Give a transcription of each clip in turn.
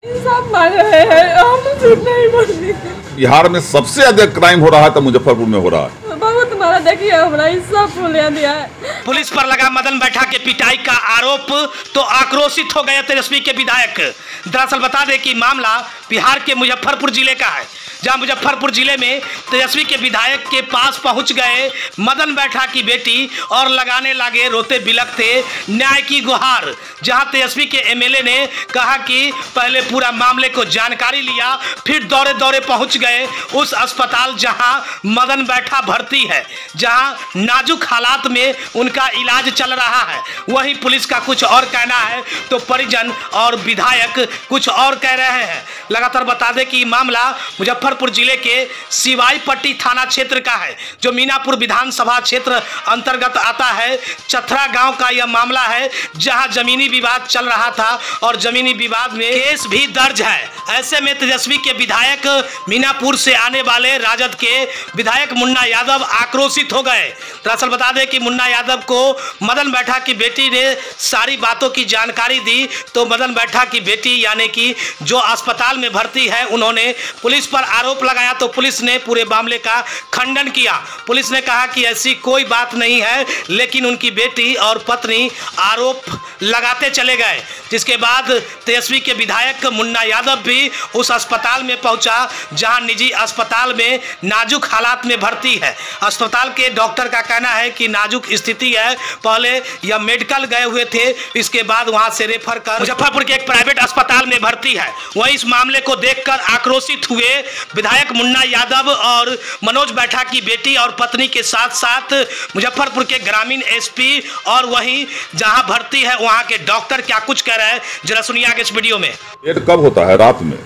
सब मार रहे हैं, हम झूठ नहीं बोलते। बिहार में सबसे अधिक क्राइम हो रहा है तो मुजफ्फरपुर में हो रहा है। बहुत मारा, देखिए हमारा सब फूलिया दिया है। पुलिस पर लगा मदन बैठा के पिटाई का आरोप तो आक्रोशित हो गए तेजस्वी के विधायक। दरअसल बता दें कि मामला बिहार के मुजफ्फरपुर जिले का है, जहां मुजफ्फरपुर जिले में तेजस्वी के विधायक के पास पहुंच गए मदन बैठा की बेटी और लगाने लगे रोते बिलखते न्याय की गुहार। जहां तेजस्वी के एमएलए ने कहा कि पहले पूरा मामले को जानकारी लिया, फिर दौरे दौरे पहुंच गए उस अस्पताल जहां मदन बैठा भर्ती है, जहां नाजुक हालात में उनका इलाज चल रहा है। वहीं पुलिस का कुछ और कहना है तो परिजन और विधायक कुछ और कह रहे हैं। लगातार बता दें कि मामला मुजफ्फरपुर जिले के सिवाई पट्टी थाना क्षेत्र का है, जो मीनापुर विधानसभा क्षेत्र अंतर्गत आता है। चथरा गांव का यह मामला है, जहां जमीनी विवाद चल रहा था और जमीनी विवाद में केस भी दर्ज है। ऐसे में तेजस्वी के विधायक मीनापुर से आने वाले राजद के विधायक मुन्ना यादव आक्रोशित हो गए। दरअसल बता दें कि मुन्ना यादव को मदन बैठा की बेटी ने सारी बातों की जानकारी दी, तो मदन बैठा की बेटी यानी कि जो अस्पताल में भर्ती है, उन्होंने पुलिस पर आरोप लगाया तो पुलिस ने पूरे मामले का खंडन किया। पुलिस ने कहा कि ऐसी कोई बात नहीं है, लेकिन उनकी बेटी और पत्नी आरोप लगाते चले गए। जिसके बाद तेजस्वी के विधायक मुन्ना यादव भी उस अस्पताल में पहुंचा, जहां निजी अस्पताल में नाजुक हालात में भर्ती है। अस्पताल के डॉक्टर का कहना है कि नाजुक स्थिति है। पहले यह मेडिकल गए हुए थे, इसके बाद वहां से रेफर कर मुजफ्फरपुर के एक प्राइवेट अस्पताल में भर्ती है। वहीं इस मामले को देखकर आक्रोशित हुए विधायक मुन्ना यादव और मनोज बैठा की बेटी और पत्नी के साथ साथ मुजफ्फरपुर के ग्रामीण एसपी और वहीं जहां भर्ती है वहां के डॉक्टर क्या कुछ कह रहे हैं, जरा सुनिए आगे इस वीडियो में। रेड कब होता है? रात में।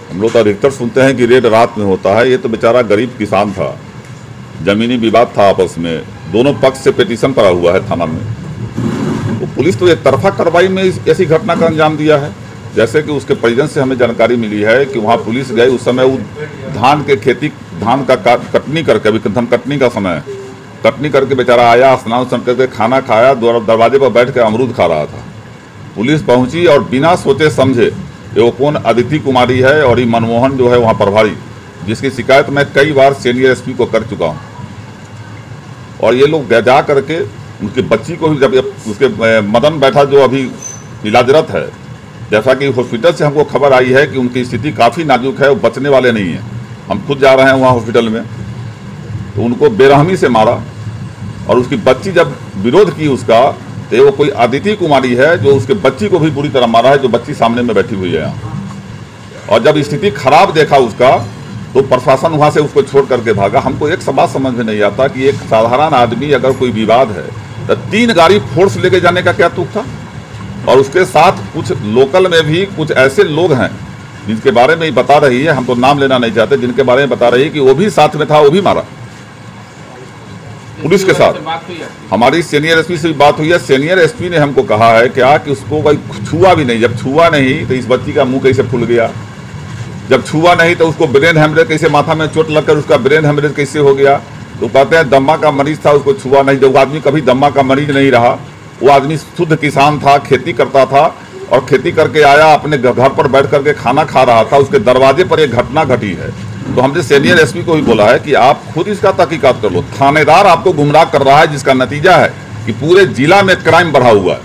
हम लोग तो अधिकतर सुनते हैं कि रेड रात में होता है। ये तो बेचारा गरीब किसान था, जमीनी विवाद था आपस में, दोनों पक्ष से पिटीशन पड़ा हुआ है थाना में। तो पुलिस तो एक तरफा कार्रवाई में ऐसी घटना का अंजाम दिया है। जैसे कि उसके परिजन से हमें जानकारी मिली है कि वहाँ पुलिस गई, उस समय वो धान के खेती, धान का कटनी करके, अभी धान कटनी का समय है, कटनी करके बेचारा आया, स्नान करके खाना खाया, दरवाजे पर बैठ कर अमरूद खा रहा था। पुलिस पहुंची और बिना सोचे समझे, वो कौन अदिति कुमारी है और ये मनमोहन जो है वहाँ प्रभारी, जिसकी शिकायत मैं कई बार सीनियर एसपी को कर चुका हूँ। और ये लोग जा करके उनकी बच्ची को भी, जब उसके मदन बैठा जो अभी इलाजरत है, जैसा कि हॉस्पिटल से हमको खबर आई है कि उनकी स्थिति काफ़ी नाजुक है, वो बचने वाले नहीं हैं। हम खुद जा रहे हैं वहाँ हॉस्पिटल में, तो उनको बेरहमी से मारा। और उसकी बच्ची जब विरोध की उसका, तो वो कोई अदिति कुमारी है जो उसके बच्ची को भी बुरी तरह मारा है, जो बच्ची सामने में बैठी हुई है यहाँ। और जब स्थिति खराब देखा उसका, तो प्रशासन वहाँ से उसको छोड़ करके भागा। हमको एक बात समझ में नहीं आता कि एक साधारण आदमी अगर कोई विवाद है तो 3 गाड़ी फोर्स लेके जाने का क्या तुक था? और उसके साथ कुछ लोकल में भी कुछ ऐसे लोग हैं जिनके बारे में ही बता रही है, हम तो नाम लेना नहीं चाहते, जिनके बारे में बता रही है कि वो भी साथ में था, वो भी मारा पुलिस के साथ। हमारी सीनियर एसपी से भी बात हुई है। सीनियर एसपी ने हमको कहा है क्या कि उसको कोई छुआ भी नहीं। जब छुआ नहीं तो इस बच्ची का मुंह कैसे फूल गया? जब छुआ नहीं तो उसको ब्रेन हेमरेज कैसे, माथा में चोट लगकर उसका ब्रेन हेमरेज कैसे हो गया? तो कहते हैं दम्मा का मरीज था, उसको छुआ नहीं। जो आदमी कभी दम्मा का मरीज नहीं रहा, वो आदमी शुद्ध किसान था, खेती करता था और खेती करके आया, अपने घर पर बैठ करके खाना खा रहा था, उसके दरवाजे पर एक घटना घटी है। तो हमने सीनियर एसपी को भी बोला है कि आप खुद इसका तहकीकात कर लो। थानेदार आपको गुमराह कर रहा है, जिसका नतीजा है कि पूरे जिला में क्राइम बढ़ा हुआ है।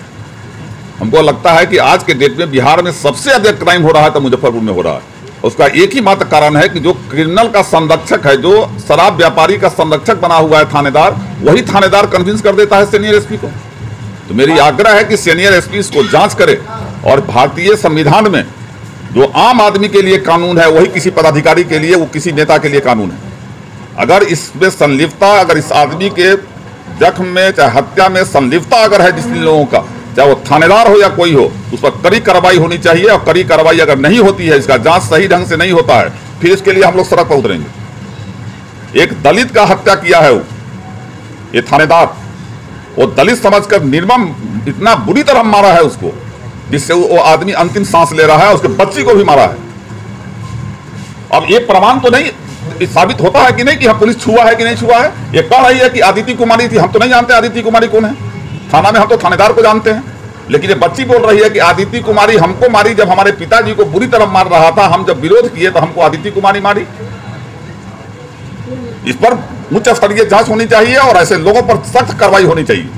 हमको लगता है कि आज के डेट में बिहार में सबसे अधिक क्राइम हो रहा है तो मुजफ्फरपुर में हो रहा है। उसका एक ही मात्र कारण है कि जो क्रिमिनल का संरक्षक है, जो शराब व्यापारी का संरक्षक बना हुआ है थानेदार, वही थानेदार कन्विंस कर देता है सीनियर एसपी को। तो मेरी आग्रह है कि सीनियर एसपी इसको जांच करे और भारतीय संविधान में जो आम आदमी के लिए कानून है, वही किसी पदाधिकारी के लिए, वो किसी नेता के लिए कानून है। अगर इसमें संलिप्तता, अगर इस आदमी के जख्म में चाहे हत्या में संलिप्तता अगर है जिन लोगों का, चाहे वो थानेदार हो या कोई हो, उस पर कड़ी कार्रवाई होनी चाहिए। और कड़ी कार्रवाई अगर नहीं होती है, इसका जांच सही ढंग से नहीं होता है, फिर इसके लिए हम लोग सड़क पर उतरेंगे। एक दलित का हत्या किया है वो, ये थानेदार, वो दलित समझकर निर्मम इतना बुरी तरह मारा है उसको, जिससे वो आदमी अंतिम सांस ले रहा है। उसके बच्ची को भी मारा है। अब ये प्रमाण तो नहीं साबित होता है कि नहीं कि हम पुलिस छुआ है कि नहीं छुआ है। ये कह रही है कि अदिति कुमारी थी, हम तो नहीं जानते अदिति कुमारी कौन है। थाना में हम तो थानेदार को जानते हैं, लेकिन ये बच्ची बोल रही है कि आदित्य कुमारी हमको मारी, जब हमारे पिताजी को बुरी तरह मार रहा था, हम जब विरोध किए तो हमको आदित्य कुमारी मारी। इस पर उच्च स्तरीय जांच होनी चाहिए और ऐसे लोगों पर सख्त कार्रवाई होनी चाहिए।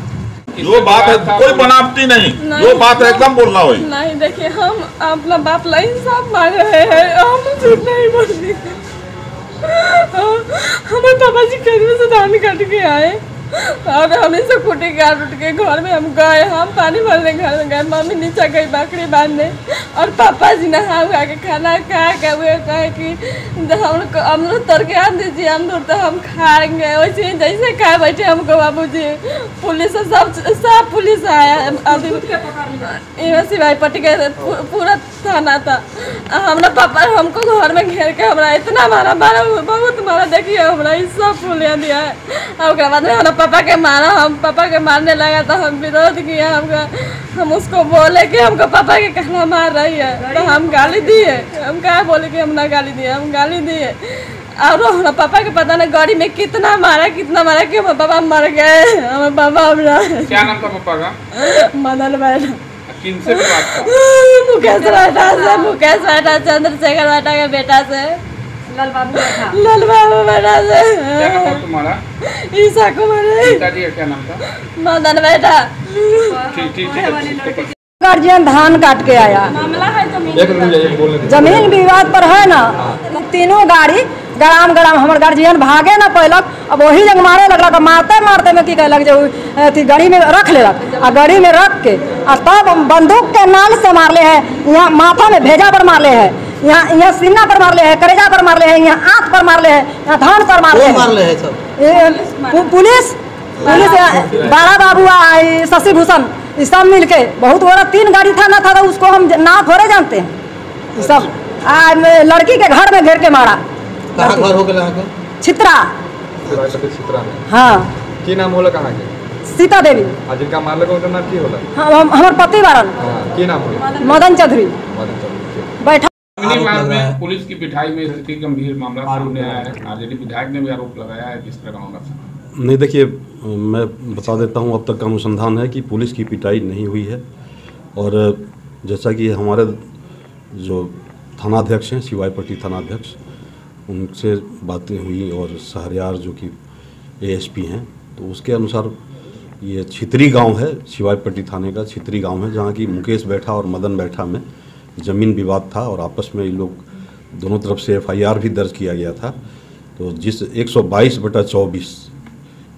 जो बात है कोई बनावटी नहीं, जो बात है एकदम बोलना हुई। नहीं देखिए, हम अपना बाप ला इंसाफ मांग रहे हैं, हम झूठ नहीं बोलते। हमारे पापा जी खेत में से धान काट के आए और हम इसे कुटी काट उठ के घर में हम गए, हम पानी भरने घर में गए, मम्मी नीचे गई बकरी बांधने और पापा जी नहा उहा के खाना खा के हुए कहे कि हमको अमरूद तोड़ के आन दीजिए, अमरूद तो हम खाएंगे। वैसे ही जैसे खा बैठे हमको बाबूजी पुलिस सब पुलिस आया, सिवाई पट्टी के पूरा थाना था। हमारा पापा हमको घर में घेर के हमारा इतना मारा बहुत मारा, देखिए हमारा ये सब फूलिया दिया है। उसके बाद में हमारा पापा के मारा, हम पापा के मारने लगा तो हम विरोध किया, हम उसको बोले कि हमको पापा के कहना मार रही है तो हम गाली दिए। हम क्या बोले कि हम ना गाली दिए, हम गाली दिए। और हमारा पापा के पता नहीं गाड़ी में कितना मारा कि हमारे पापा मर गए। हमारे पापा क्या नाम था पापा का? मदन बैठा। किनसे बात था? मुकेश बैठा से, मुकेश बैठा, चंद्रशेखर बैठा के बेटा से, लाल बाबू बेटा से। क्या नाम था तुम्हारा? ईसा कुमारी। पिताजी का क्या नाम था? मदन बेटा। ठीक। गार्जियन धान काट के आया, मामला है जमीन विवाद पर है ना। तीनों गाड़ी गराम हमारे गार्जियन भागे ना पहलक, अब वही जंग मारे लगलक, मारते में की कहलक जो अथी गाड़ी में रख लेलक आ गाड़ी में रख के आ तब बंदूक के नाल से मारले है। यहाँ माथा में भेजा पर मारले है, यहाँ सीना पर मारले है, करेजा पर मारले है, यहाँ आँख पर मारले है, यहाँ धान पर मारले है। पुलिस बड़ा बाबू शशि भूषण सब मिलके बहुत बड़ा 3 गाड़ी था ना था तो उसको हम ना थोड़े जानते हैं। सब लड़की के घर में घेर के मारा। कहाँ घर हो गया? छित्रा। हाँ। की नाम होला कहाँ के? सीता देवी। जिनका मारले को नाम की होला? हाँ, हमारे पति वारन। की नाम होला? मदन चौधरी। बैठा में पुलिस की पिटाई में स्थिति गंभीर मामला सामने आया है। आरजेडी विधायक ने भी आरोप लगाया है, किस तरह होगा? नहीं देखिए, मैं बता देता हूं, अब तक का अनुसंधान है कि पुलिस की पिटाई नहीं हुई है। और जैसा कि हमारे जो थानाध्यक्ष हैं, सिवाई पट्टी थानाध्यक्ष, उनसे बातें हुई और शहरयार जो कि एएसपी हैं, तो उसके अनुसार ये छितरी गांव है, सिवाई पट्टी थाने का छितरी गांव है, जहां की मुकेश बैठा और मदन बैठा में ज़मीन विवाद था और आपस में ये लोग दोनों तरफ से एफआईआर भी दर्ज किया गया था। तो जिस 122/24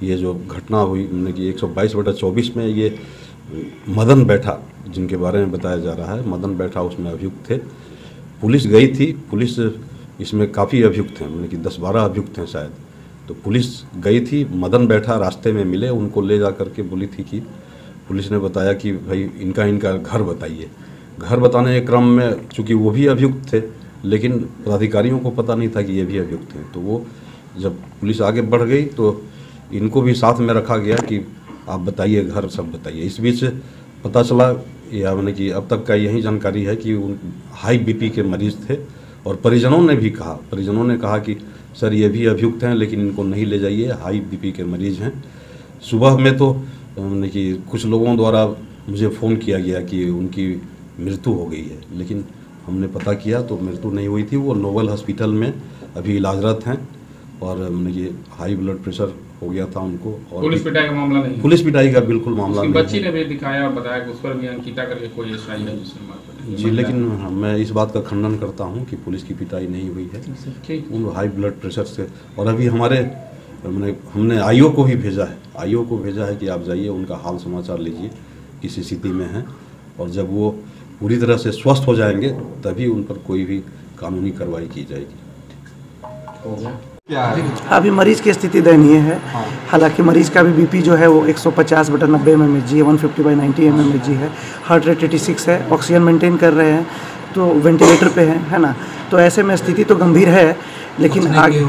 ये जो घटना हुई, मतलब कि 122/24 में ये मदन बैठा जिनके बारे में बताया जा रहा है, मदन बैठा उसमें अभियुक्त थे। पुलिस गई थी, पुलिस इसमें काफ़ी अभियुक्त हैं, मतलब कि 10-12 अभियुक्त हैं शायद। तो पुलिस गई थी, मदन बैठा रास्ते में मिले, उनको ले जा कर के बोली थी कि पुलिस ने बताया कि भाई इनका घर बताइए। घर बताने के क्रम में चूँकि वो भी अभियुक्त थे, लेकिन पदाधिकारियों को पता नहीं था कि ये भी अभियुक्त हैं। तो वो जब पुलिस आगे बढ़ गई तो इनको भी साथ में रखा गया कि आप बताइए, घर सब बताइए। इस बीच पता चला, या मैंने कि अब तक का यही जानकारी है कि उन हाई बीपी के मरीज़ थे और परिजनों ने कहा कि सर ये भी अभियुक्त हैं लेकिन इनको नहीं ले जाइए, हाई बीपी के मरीज़ हैं। सुबह में तो मैंने कि कुछ लोगों द्वारा मुझे फ़ोन किया गया कि उनकी मृत्यु हो गई है, लेकिन हमने पता किया तो मृत्यु नहीं हुई थी। वो नोबल हॉस्पिटल में अभी इलाजरत हैं और ये हाई ब्लड प्रेशर हो गया था उनको। और पुलिस पिटाई का मामला नहीं? पुलिस पिटाई का बिल्कुल मामला नहीं। बच्ची ने भी दिखाया और बताया कि उस पर भी अंकिता करके कोई एसआई है जिसने मार जी, लेकिन मैं इस बात का खंडन करता हूं कि पुलिस की पिटाई नहीं हुई है। उन हाई ब्लड प्रेशर से, और अभी हमने आईओ को भी भेजा है कि आप जाइए, उनका हाल समाचार लीजिए, किस स्थिति में हैं, और जब वो पूरी तरह से स्वस्थ हो जाएंगे तभी उन पर कोई भी कानूनी कार्रवाई की जाएगी। क्या है? अभी मरीज की स्थिति दयनीय है। हालांकि मरीज का भी बीपी जो है वो 150/90 mmHg है, 150/90 mmHg है। हार्ट रेट 86 है, ऑक्सीजन मेंटेन कर रहे हैं, तो वेंटिलेटर पे है ना। तो ऐसे में स्थिति तो गंभीर है, लेकिन आगे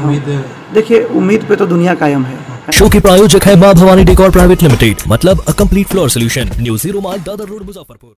देखिए, उम्मीद पे तो दुनिया कायम है। शो के प्रायोजक है मां भवानी डेकोर प्राइवेट लिमिटेड, मतलब a complete floor solution, new 0 mile Dadar road, Muzaffarpur.